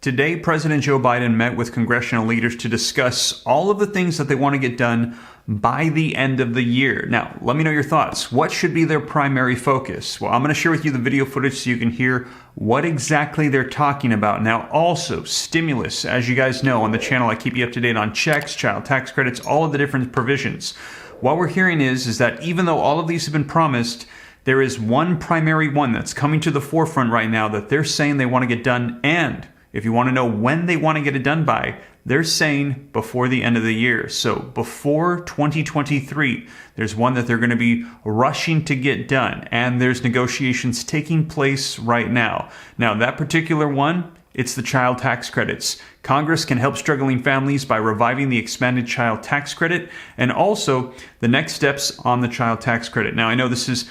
Today, President Joe Biden met with congressional leaders to discuss all of the things that they want to get done by the end of the year. Now, let me know your thoughts. What should be their primary focus? Well, I'm going to share with you the video footage so you can hear what exactly they're talking about. Now, also, stimulus. As you guys know, on the channel, I keep you up to date on checks, child tax credits, all of the different provisions. What we're hearing is that even though all of these have been promised, there is one primary one that's coming to the forefront right now that they're saying they want to get done. And if you want to know when they want to get it done by, they're saying before the end of the year. So before 2023, there's one that they're going to be rushing to get done. And there's negotiations taking place right now. Now, that particular one, it's the child tax credits. Congress can help struggling families by reviving the expanded child tax credit and also the next steps on the child tax credit. Now, I know this is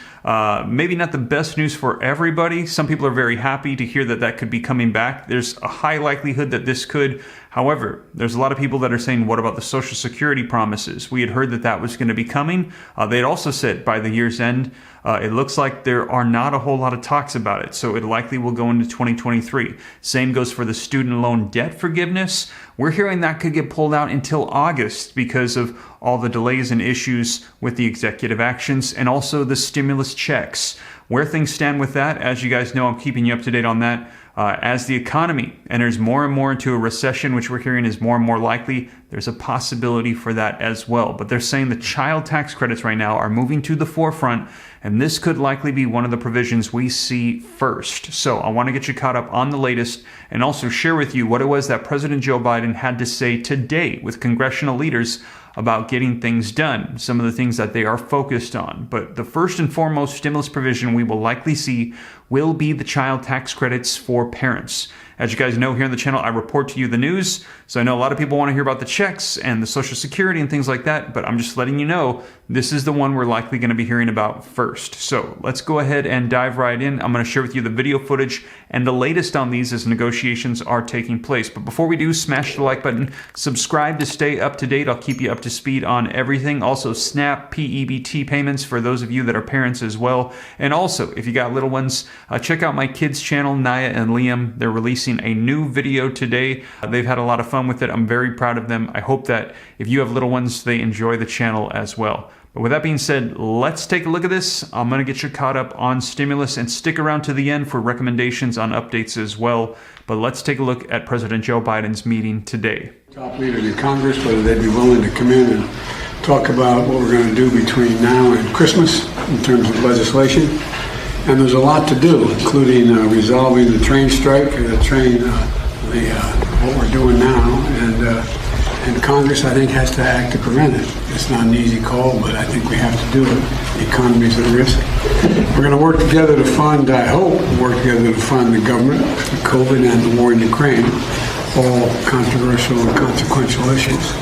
maybe not the best news for everybody. Some people are very happy to hear that that could be coming back. There's a high likelihood that this could. However, there's a lot of people that are saying, what about the Social Security promises? We had heard that that was going to be coming. They'd also said by the year's end, it looks like there are not a whole lot of talks about it. So it likely will go into 2023. Same goes for the student loan debt forgiveness. We're hearing that could get pulled out until August because of all the delays and issues with the executive actions and also the stimulus checks. Where things stand with that, as you guys know, I'm keeping you up to date on that. As the economy enters more and more into a recession, which we're hearing is more and more likely, there's a possibility for that as well. But they're saying the child tax credits right now are moving to the forefront, and this could likely be one of the provisions we see first. So I want to get you caught up on the latest and also share with you what it was that President Joe Biden had to say today with congressional leaders about getting things done, some of the things that they are focused on. But the first and foremost stimulus provision we will likely see will be the child tax credits for parents. As you guys know, here on the channel, I report to you the news. So I know a lot of people want to hear about the checks and the Social Security and things like that, but I'm just letting you know this is the one we're likely going to be hearing about first. So let's go ahead and dive right in. I'm going to share with you the video footage and the latest on these as negotiations are taking place. But before we do, smash the like button, subscribe to stay up to date. I'll keep you up to speed on everything. Also, SNAP PEBT payments for those of you that are parents as well. And also, if you got little ones, check out my kids channel, Naya and Liam. They're releasing a new video today. They've had a lot of fun with it. I'm very proud of them. I hope that if you have little ones, they enjoy the channel as well. But with that being said, let's take a look at this. I'm going to get you caught up on stimulus and stick around to the end for recommendations on updates as well. But let's take a look at President Joe Biden's meeting today. Top leaders in Congress, whether they'd be willing to come in and talk about what we're going to do between now and Christmas in terms of legislation. And there's a lot to do, including resolving the train strike, what we're doing now. And Congress, I think, has to act to prevent it. It's not an easy call, but I think we have to do it. The economy's at risk. We're going to work together to fund, I hope, work together to fund the government, the COVID, and the war in Ukraine, all controversial and consequential issues.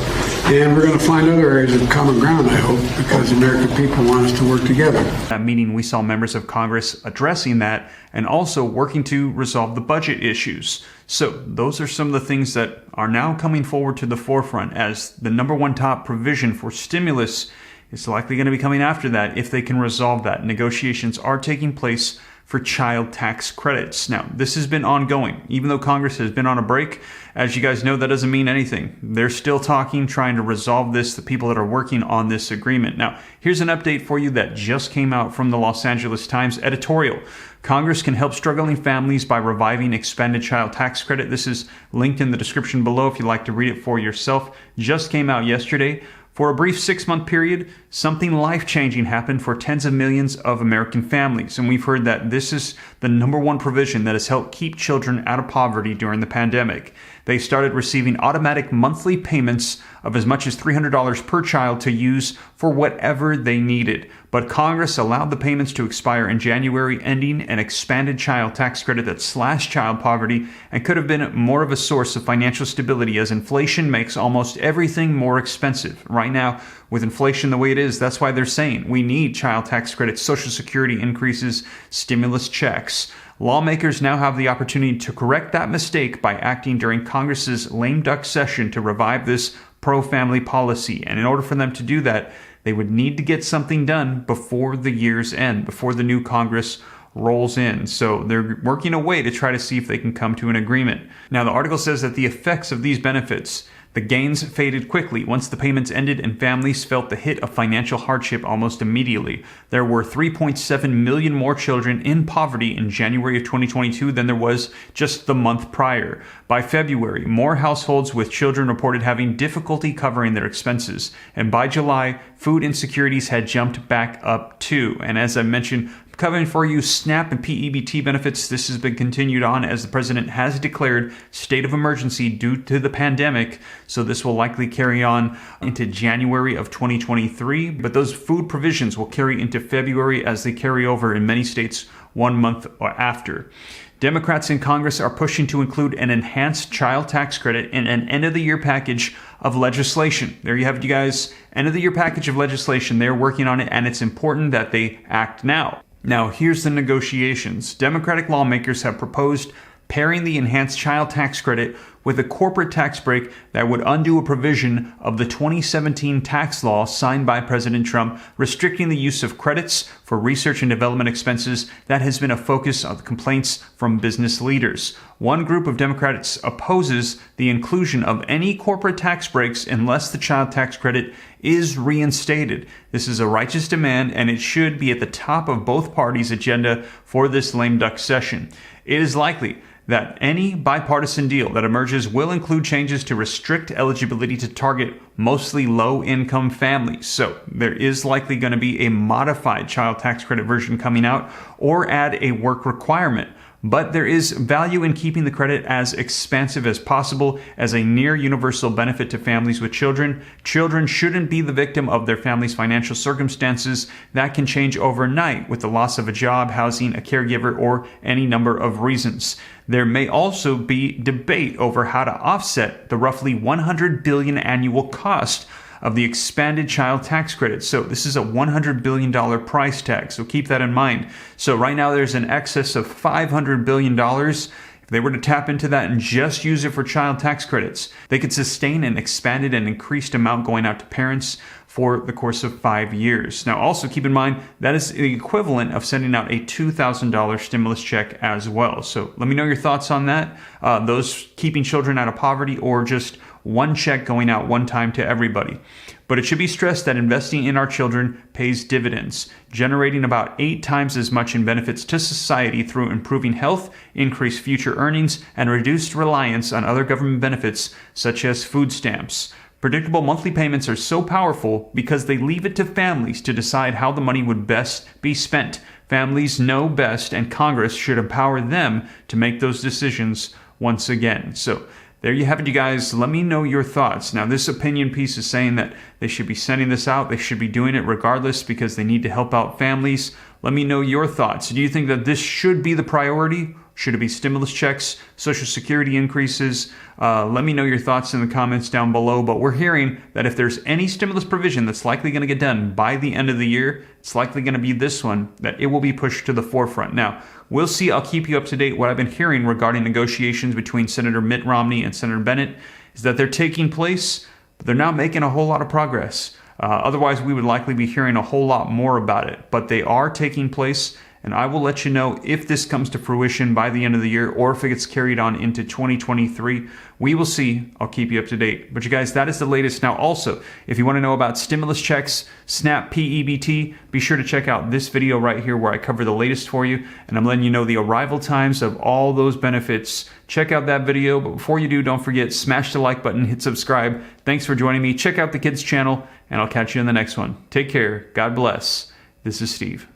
And we're going to find other areas of common ground, I hope, because the American people want us to work together. That meeting, we saw members of Congress addressing that and also working to resolve the budget issues. So those are some of the things that are now coming forward to the forefront as the number one top provision for stimulus is likely going to be coming after that if they can resolve that. Negotiations are taking place for child tax credits. Now, this has been ongoing. Even though Congress has been on a break, as you guys know, that doesn't mean anything. They're still talking, trying to resolve this, the people that are working on this agreement. Now, here's an update for you that just came out from the Los Angeles Times editorial. Congress can help struggling families by reviving expanded child tax credit. This is linked in the description below if you'd like to read it for yourself. Just came out yesterday. For a brief 6-month period, something life-changing happened for tens of millions of American families. And we've heard that this is the number one provision that has helped keep children out of poverty during the pandemic. They started receiving automatic monthly payments of as much as $300 per child to use for whatever they needed. But Congress allowed the payments to expire in January, ending an expanded child tax credit that slashed child poverty and could have been more of a source of financial stability as inflation makes almost everything more expensive. Right now, with inflation the way it is, that's why they're saying we need child tax credits, Social Security increases, stimulus checks. Lawmakers now have the opportunity to correct that mistake by acting during Congress's lame duck session to revive this pro-family policy. And in order for them to do that, they would need to get something done before the year's end, before the new Congress rolls in. So they're working a way to try to see if they can come to an agreement. Now, the article says that the effects of these benefits, the gains faded quickly once the payments ended and families felt the hit of financial hardship almost immediately. There were 3.7 million more children in poverty in January of 2022 than there was just the month prior. By February, more households with children reported having difficulty covering their expenses. And by July, food insecurities had jumped back up too. And as I mentioned, covering for you SNAP and PEBT benefits. This has been continued on as the president has declared state of emergency due to the pandemic. So this will likely carry on into January of 2023. But those food provisions will carry into February as they carry over in many states 1 month after. Democrats in Congress are pushing to include an enhanced child tax credit in an end-of-the-year package of legislation. There you have it, you guys. End-of-the-year package of legislation. They're working on it, and it's important that they act now. Now, here's the negotiations. Democratic lawmakers have proposed pairing the enhanced child tax credit with a corporate tax break that would undo a provision of the 2017 tax law signed by President Trump restricting the use of credits for research and development expenses that has been a focus of complaints from business leaders. One group of Democrats opposes the inclusion of any corporate tax breaks unless the child tax credit is reinstated. This is a righteous demand, and it should be at the top of both parties' agenda for this lame duck session. It is likely that any bipartisan deal that emerges will include changes to restrict eligibility to target mostly low-income families. So there is likely going to be a modified child tax credit version coming out or add a work requirement. But there is value in keeping the credit as expansive as possible as a near universal benefit to families with children. Children shouldn't be the victim of their family's financial circumstances. That can change overnight with the loss of a job, housing, a caregiver, or any number of reasons. There may also be debate over how to offset the roughly $100 billion annual cost of the expanded child tax credit. So this is a $100 billion price tag. So keep that in mind. So right now there's an excess of $500 billion. If they were to tap into that and just use it for child tax credits, they could sustain an expanded and increased amount going out to parents for the course of 5 years. Now, also keep in mind that is the equivalent of sending out a $2,000 stimulus check as well. So let me know your thoughts on that. Those keeping children out of poverty, or just one check going out one time to everybody. But it should be stressed that investing in our children pays dividends, generating about 8 times as much in benefits to society through improving health, increased future earnings, and reduced reliance on other government benefits such as food stamps. Predictable monthly payments are so powerful because they leave it to families to decide how the money would best be spent. Families know best, and Congress should empower them to make those decisions once again. So there you have it, you guys. Let me know your thoughts. Now, this opinion piece is saying that they should be sending this out. They should be doing it regardless because they need to help out families. Let me know your thoughts. Do you think that this should be the priority? Should it be stimulus checks, Social Security increases? Let me know your thoughts in the comments down below. But we're hearing that if there's any stimulus provision that's likely going to get done by the end of the year, it's likely going to be this one, that it will be pushed to the forefront. Now, we'll see. I'll keep you up to date. What I've been hearing regarding negotiations between Senator Mitt Romney and Senator Bennett is that they're taking place, but they're not making a whole lot of progress. Otherwise, we would likely be hearing a whole lot more about it. But they are taking place, and I will let you know if this comes to fruition by the end of the year or if it gets carried on into 2023. We will see. I'll keep you up to date. But you guys, that is the latest. Now, also, if you want to know about stimulus checks, SNAP, PEBT, be sure to check out this video right here where I cover the latest for you. And I'm letting you know the arrival times of all those benefits. Check out that video. But before you do, don't forget, smash the like button, hit subscribe. Thanks for joining me. Check out the kids channel, and I'll catch you in the next one. Take care. God bless. This is Steve.